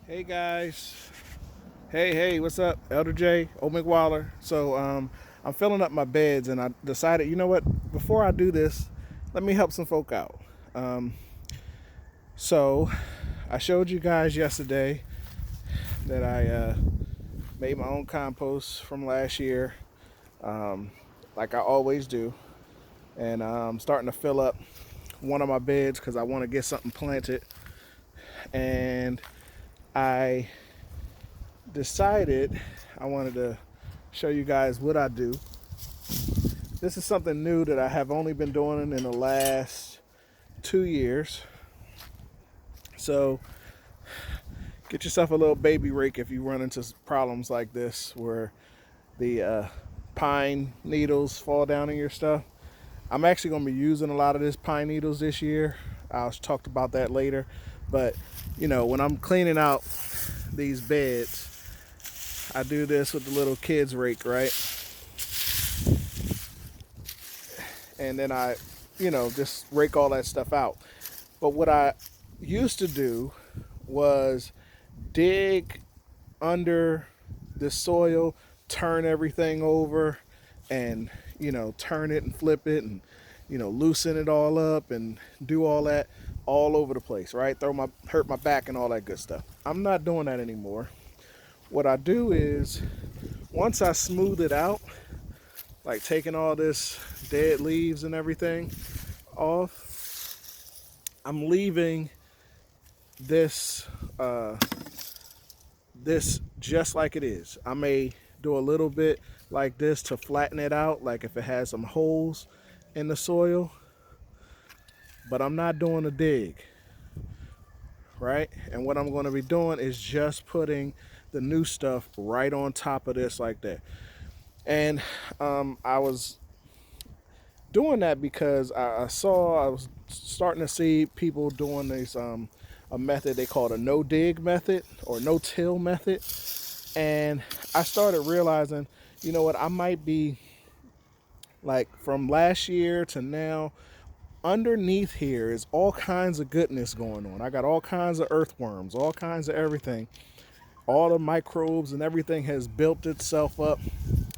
Hey guys. Hey, what's up? Elder J, Old McWaller. I'm filling up my beds and I decided, you know what, before I do this, let me help some folk out. Um, so I showed you guys yesterday that I made my own compost from last year, um, like I always do. And I'm starting to fill up one of my beds because I want to get something planted. And I decided I wanted to show you guys what I do. This is something new that I have only been doing in the last 2 years. So get yourself a little baby rake if you run into problems like this where the pine needles fall down in your stuff. I'm actually going to be using a lot of this pine needles this year. I'll talk about that later. But, when I'm cleaning out these beds, I do this with the little kids rake, right? And then I, just rake all that stuff out. But what I used to do was dig under the soil, turn everything over, and turn it and flip it, and loosen it all up and do all that all over the place, right? Hurt my back and all that good stuff. I'm not doing that anymore. What I do is once I smooth it out, like taking all this dead leaves and everything off, I'm leaving this uh, this just like it is. I may do a little bit like this to flatten it out, like if it has some holes in the soil, but I'm not doing a dig, right? And what I'm going to be doing is just putting the new stuff right on top of this like that. And I was doing that because I was starting to see people doing this a method they call a no dig method or no till method, and I started realizing, you know what, I might be like from last year to now. Underneath here is all kinds of goodness going on. I got all kinds of earthworms, all kinds of everything. All the microbes and everything has built itself up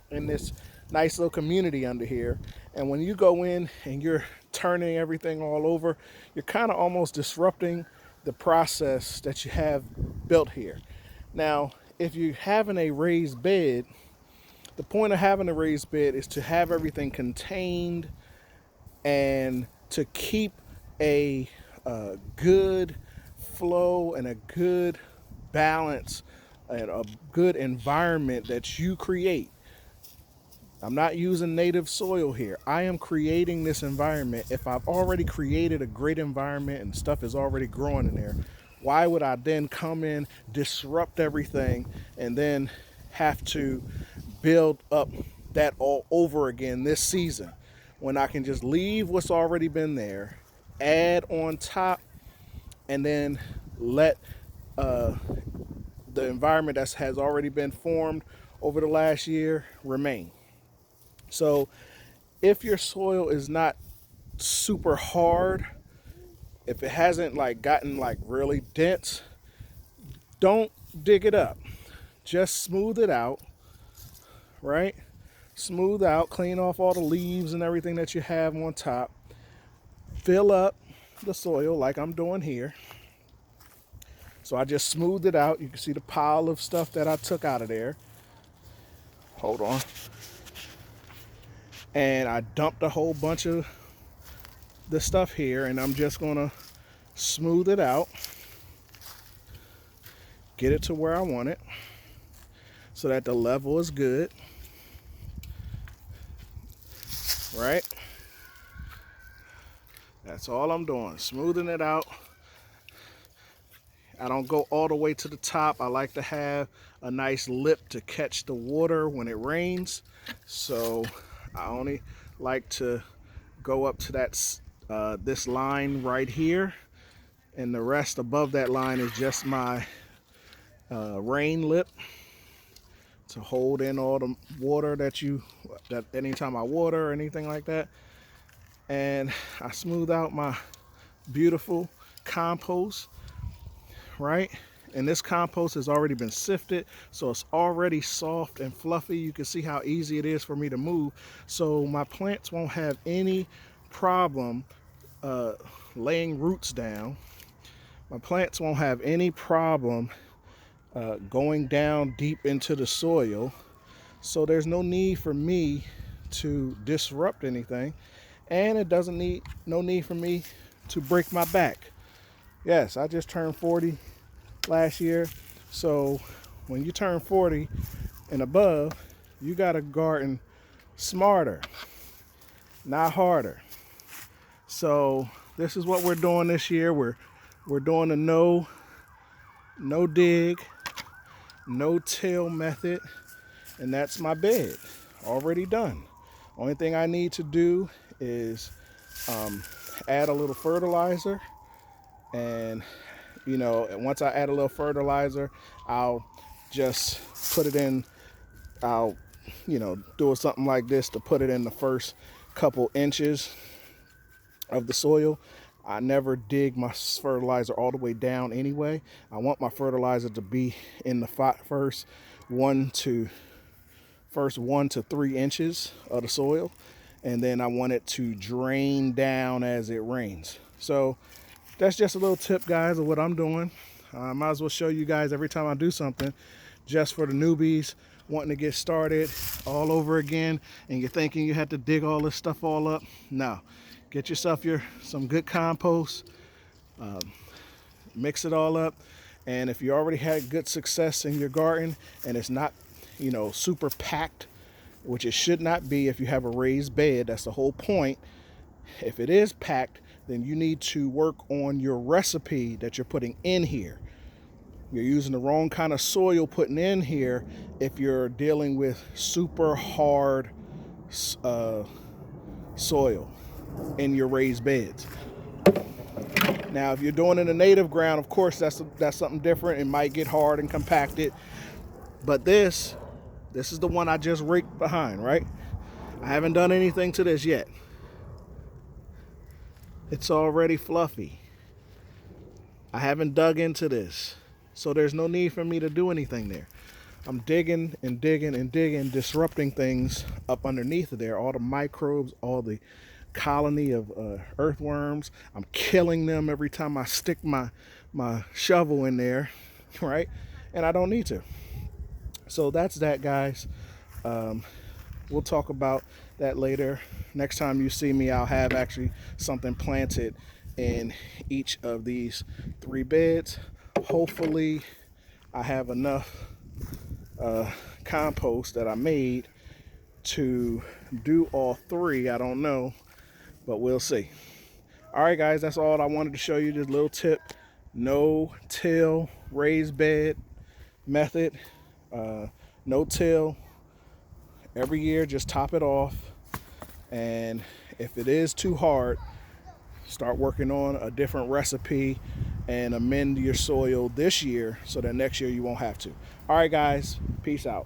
in this nice little community under here. And when you go in and you're turning everything all over, you're kind of almost disrupting the process that you have built here. Now, if you're having a raised bed, the point of having a raised bed is to have everything contained and to keep a good flow and a good balance and a good environment that you create. I'm not using native soil here. I am creating this environment. If I've already created a great environment and stuff is already growing in there, why would I then come in, disrupt everything, and then have to build up that all over again this season when I can just leave what's already been there, add on top, and then let uh, the environment that has already been formed over the last year remain. So if your soil is not super hard, if it hasn't like gotten like really dense, don't dig it up. Just smooth it out, right? Smooth out, clean off all the leaves and everything that you have on top. Fill up the soil like I'm doing here. So I just smoothed it out. You can see the pile of stuff that I took out of there. Hold on. And I dumped a whole bunch of the stuff here, and I'm just gonna smooth it out, get it to where I want it so that the level is good, right? That's all I'm doing, smoothing it out. I don't go all the way to the top. I like to have a nice lip to catch the water when it rains. So I only like to go up to this line right here, and the rest above that line is just my rain lip to hold in all the water that anytime I water or anything like that. And I smooth out my beautiful compost, right? And this compost has already been sifted, so it's already soft and fluffy. You can see how easy it is for me to move. So my plants won't have any problem laying roots down. My plants won't have any problem going down deep into the soil. So there's no need for me to disrupt anything. And it doesn't need, no need for me to break my back. Yes, I just turned 40 last year. So when you turn 40 and above, you got to garden smarter, not harder. So this is what we're doing this year. We're doing a no dig, no till method, and that's my bed already done. Only thing I need to do is add a little fertilizer, and once I add a little fertilizer, I'll just put it in. I'll do something like this to put it in the first couple inches of the soil. I never dig my fertilizer all the way down anyway. I want my fertilizer to be in the first 1 to 3 inches of the soil, and then I want it to drain down as it rains. So that's just a little tip, guys, of what I'm doing. I might as well show you guys every time I do something, just for the newbies wanting to get started all over again, and you're thinking you had to dig all this stuff all up. No, get yourself some good compost, mix it all up, and if you already had good success in your garden and it's not super packed, which it should not be if you have a raised bed, that's the whole point. If it is packed, then you need to work on your recipe that you're putting in here. You're using the wrong kind of soil putting in here if you're dealing with super hard soil in your raised beds. Now, if you're doing it in a native ground, of course, that's something different. It might get hard and compacted. But this is the one I just raked behind, right? I haven't done anything to this yet. It's already fluffy. I haven't dug into this, so there's no need for me to do anything there. I'm digging and digging and digging, disrupting things up underneath there, all the microbes, all the colony of earthworms. I'm killing them every time I stick my shovel in there, right? And I don't need to. So that's that, guys. We'll talk about that later. Next time you see me, I'll have actually something planted in each of these 3 beds. Hopefully I have enough compost that I made to do all 3. I don't know, but we'll see. All right, guys, that's all I wanted to show you. This little tip: no till raised bed method. No till. Every year, just top it off. And if it is too hard, start working on a different recipe and amend your soil this year so that next year you won't have to. All right, guys, peace out.